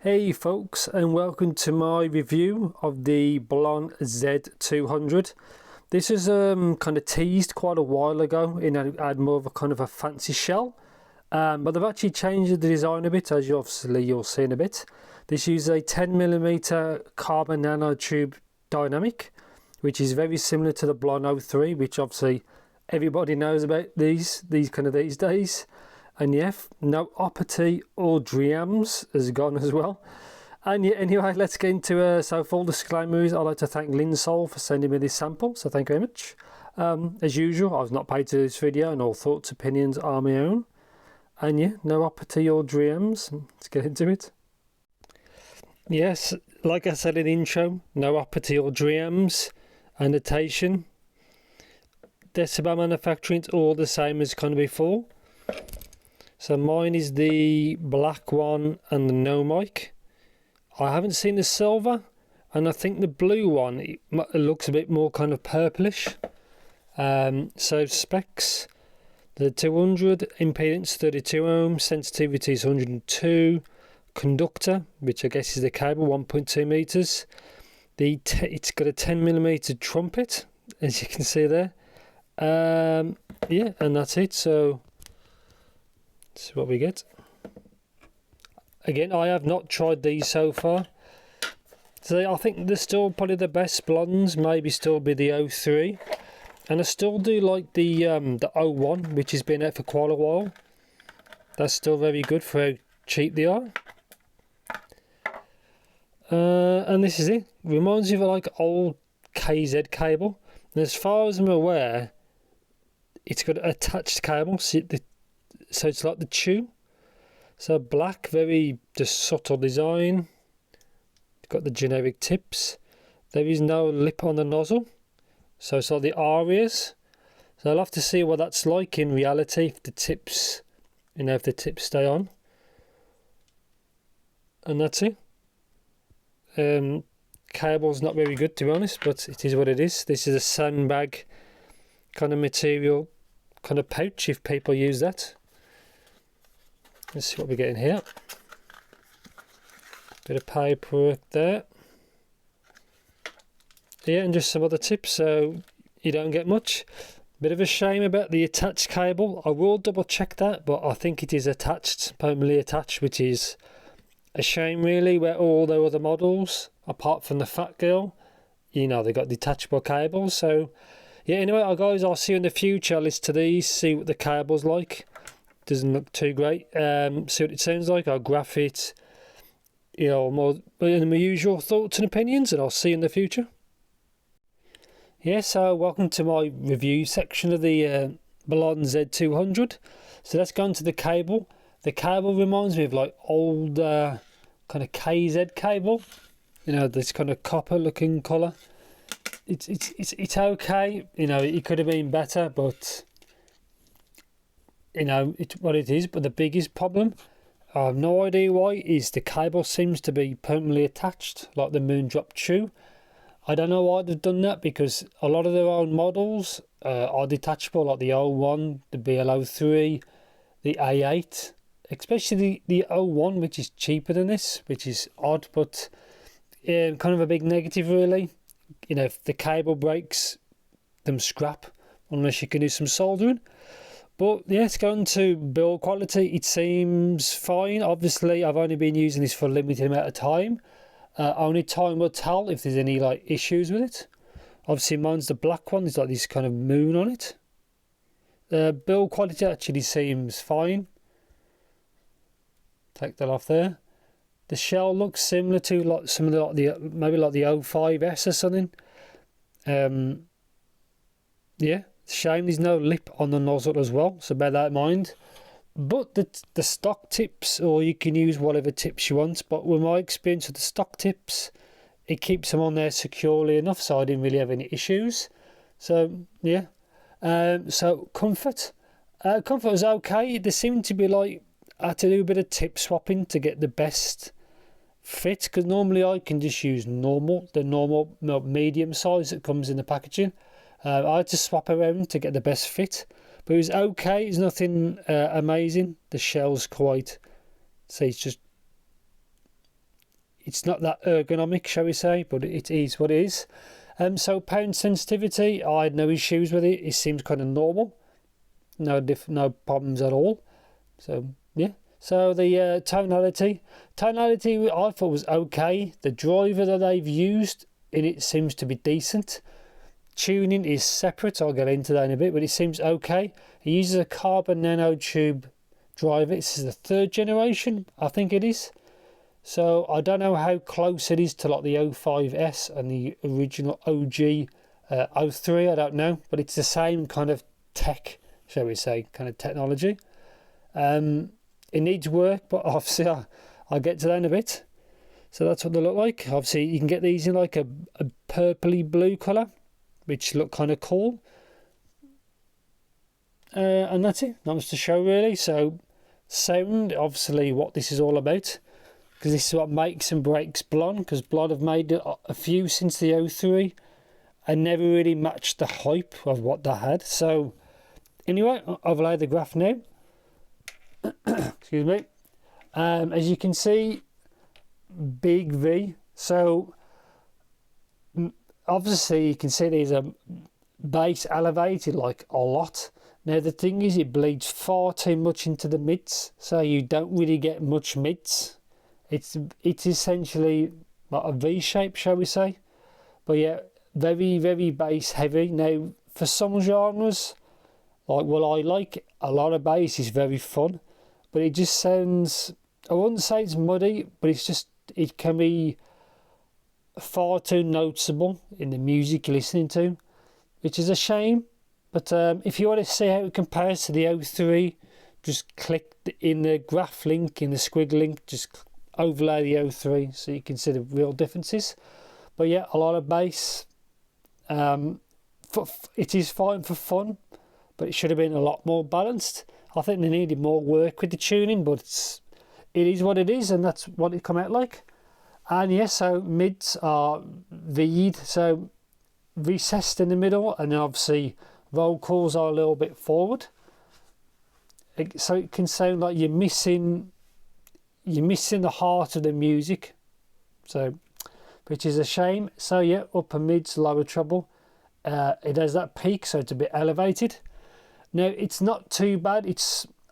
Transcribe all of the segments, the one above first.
Hey folks, and welcome to my review of the Blon Z200. This is kind of teased quite a while ago in it had more of a kind of a fancy shell, but they've actually changed the design a bit, as you'll see in a bit. This uses a 10mm carbon nanotube dynamic, which is very similar to the Blon 03, which obviously everybody knows about these days. And yeah, no opacity or dreams has gone as well. And yeah, anyway, let's get into so full disclaimers. I'd like to thank Linsol for sending me this sample, so thank you very much. As usual, I was not paid to do this video, and all thoughts, opinions are my own. And yeah, no opacity or dreams. Let's get into it. Yes, like I said in the intro, no opacity or dreams. Annotation. Decibel manufacturing, it's all the same as kind of before. So mine is the black one and the no mic. I haven't seen the silver, and I think the blue one, it looks a bit more kind of purplish. So specs, the 200, impedance 32 ohm, sensitivity is 102, conductor, which I guess is the cable, 1.2 meters. It's got a 10mm trumpet, as you can see there. Yeah, and that's it. So this is what we get. Again, I have not tried these so far. So I think they're still probably the best Blons, maybe still be the 03. And I still do like the 01, which has been out for quite a while. That's still very good for how cheap they are. And this is it. Reminds me of like old KZ cable. And as far as I'm aware, it's got an attached cable. So it's like the chew. So black, very just subtle design. Got the generic tips. There is no lip on the nozzle. So it's like the arias. So I'll have to see what that's like in reality if the tips, if the tips stay on. And that's it. Cable's not very good, to be honest, but it is what it is. This is a sandbag kind of material, kind of pouch if people use that. Let's see what we get in here. Bit of paperwork there. Yeah, and just some other tips, so you don't get much. Bit of a shame about the attached cable. I will double check that, but I think it is attached, permanently attached, which is a shame really, where all the other models, apart from the Fat Girl, they got detachable cables. So yeah, anyway, guys, I'll see you in the future. I'll listen to these, see what the cable's like. Doesn't look too great. See what it sounds like. I'll graph it, more in my usual thoughts and opinions, and I'll see you in the future. Yeah, so welcome to my review section of the Blon Z200. So let's go into the cable. The cable reminds me of like old kind of KZ cable. This kind of copper looking colour. It's okay. It could have been better, but it's what it is. But the biggest problem, I have no idea why, is the cable seems to be permanently attached, like the Moondrop Chew. I don't know why they've done that, because a lot of their own models are detachable, like the 01, the BL-03, the A8, especially the 01, which is cheaper than this, which is odd, but kind of a big negative really. If the cable breaks, them scrap, unless you can do some soldering. But yeah, it's going to build quality. It seems fine. Obviously, I've only been using this for a limited amount of time. Only time will tell if there's any like issues with it. Obviously, mine's the black one. There's like this kind of moon on it. Build quality actually seems fine. Take that off there. The shell looks similar to like some of the maybe like the 05S or something. Yeah. Shame there's no lip on the nozzle as well, so bear that in mind. But the stock tips, or you can use whatever tips you want, but with my experience with the stock tips, it keeps them on there securely enough, so I didn't really have any issues. So yeah. So comfort was okay. There seemed to be like, I had to do a bit of tip swapping to get the best fit, because normally I can just use the normal medium size that comes in the packaging. I had to swap around to get the best fit, but it was okay. It's nothing amazing. The shell's quite, say, it's just it's not that ergonomic, shall we say, but it is what it is. So pound sensitivity, I had no issues with it. It seems kind of normal, no problems at all. So yeah. So the tonality I thought was okay. The driver that they've used in it seems to be decent. Tuning is separate, I'll get into that in a bit, but it seems okay. It uses a carbon nanotube driver. This is the 3rd generation, I think it is. So I don't know how close it is to like the 05S and the original OG 03, I don't know, but it's the same kind of tech, shall we say, kind of technology. It needs work, but obviously I'll get to that in a bit. So that's what they look like. Obviously you can get these in like a purpley blue colour, which look kind of cool. And that's it, not much to show really. So sound, obviously what this is all about, because this is what makes and breaks Blon, because Blon have made a few since the 03 and never really matched the hype of what they had. So anyway, I've laid the graph now. Excuse me. As you can see, big V. So obviously you can see there's a bass elevated like a lot. Now the thing is, it bleeds far too much into the mids, so you don't really get much mids. It's essentially like a V shape, shall we say. But yeah, very, very bass heavy. Now for some genres, like what I like, a lot of bass is very fun, but it just sounds, I wouldn't say it's muddy, but it's just, it can be far too noticeable in the music you're listening to, which is a shame. But if you want to see how it compares to the 03, just click in the graph link, in the squig link, just overlay the 03 so you can see the real differences. But yeah, a lot of bass. It is fine for fun, but it should have been a lot more balanced. I think they needed more work with the tuning, but it is what it is, and that's what it come out like. And yes, so mids are V'd, so recessed in the middle, and then obviously vocals are a little bit forward. So it can sound like you're missing the heart of the music. So, which is a shame. So yeah, upper mids, lower treble. It has that peak, so it's a bit elevated. Now it's not too bad.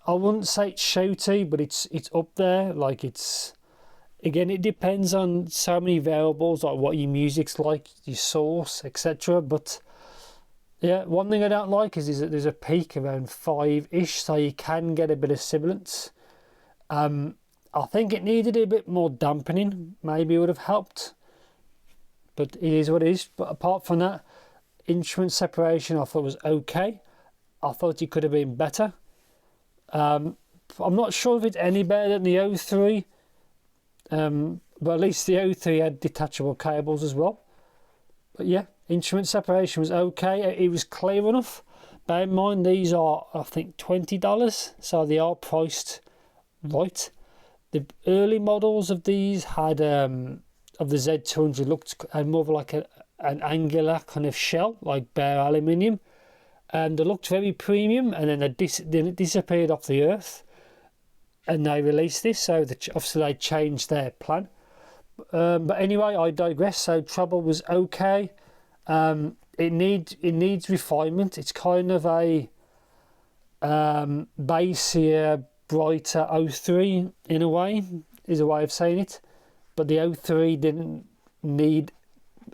I wouldn't say it's shouty, but it's up there. Like it's, again, it depends on so many variables, like what your music's like, your source, etc. But yeah, one thing I don't like is that there's a peak around 5-ish, so you can get a bit of sibilance. I think it needed a bit more dampening, maybe it would have helped, but it is what it is. But apart from that, instrument separation I thought was okay. I thought it could have been better. I'm not sure if it's any better than the 03, but at least the 03 had detachable cables as well. But yeah, instrument separation was okay. It was clear enough. Bear in mind, these are, I think, $20, so they are priced right. The early models of these had, of the Z200, looked more of like an angular kind of shell, like bare aluminium. And they looked very premium, and then it disappeared off the earth. And they released this, so obviously they changed their plan. But anyway, I digress. So treble was okay. It needs refinement. It's kind of a bassier, brighter 03 in a way, is a way of saying it. But the 03 didn't need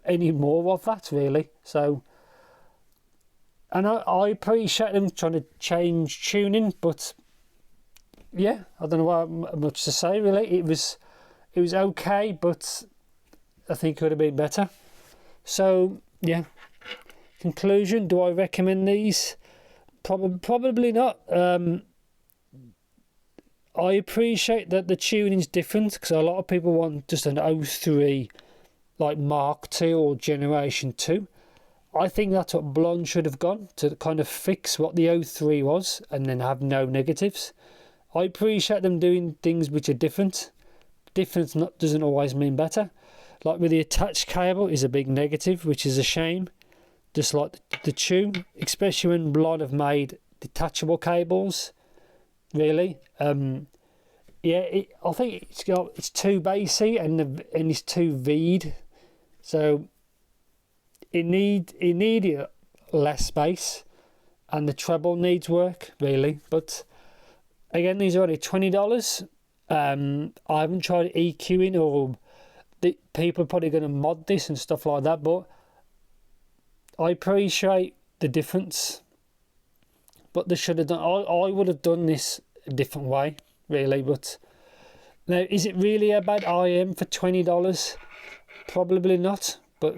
any more of that really. So, and I appreciate them trying to change tuning, but yeah, I don't know what much to say really. It was okay, but I think it could have been better. So yeah, conclusion, do I recommend these? Probably not. I appreciate that the tuning's different, because a lot of people want just an 03 like Mark II or Generation 2. I think that's what Blon should have gone, to kind of fix what the 03 was and then have no negatives. I appreciate them doing things which are different. Difference doesn't always mean better. Like with the attached cable is a big negative, which is a shame. Just like the tune, especially when Blon have made detachable cables. Really, yeah, I think it's too bassy and it's too V'd, so it needed less bass, and the treble needs work really. But again, these are only $20. I haven't tried EQing, or people are probably going to mod this and stuff like that, but I appreciate the difference. But they should have done, I would have done this a different way really. But now, is it really a bad IM for $20? Probably not, but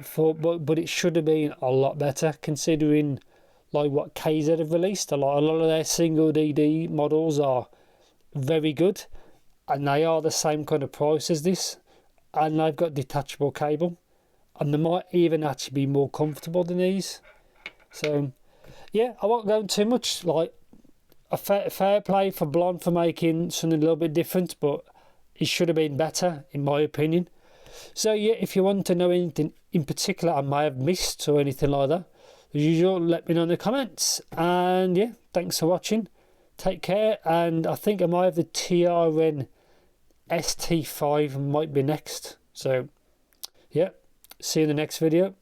it should have been a lot better, considering like what KZ have released. A lot of their single DD models are very good, and they are the same kind of price as this, and they've got detachable cable, and they might even actually be more comfortable than these. So yeah, I won't go into too much. Like, a fair play for Blon for making something a little bit different, but it should have been better in my opinion. So yeah, if you want to know anything in particular I may have missed or anything like that, as usual, let me know in the comments. And yeah, thanks for watching. Take care, and I think I might have the TRN ST5 might be next. So yeah, see you in the next video.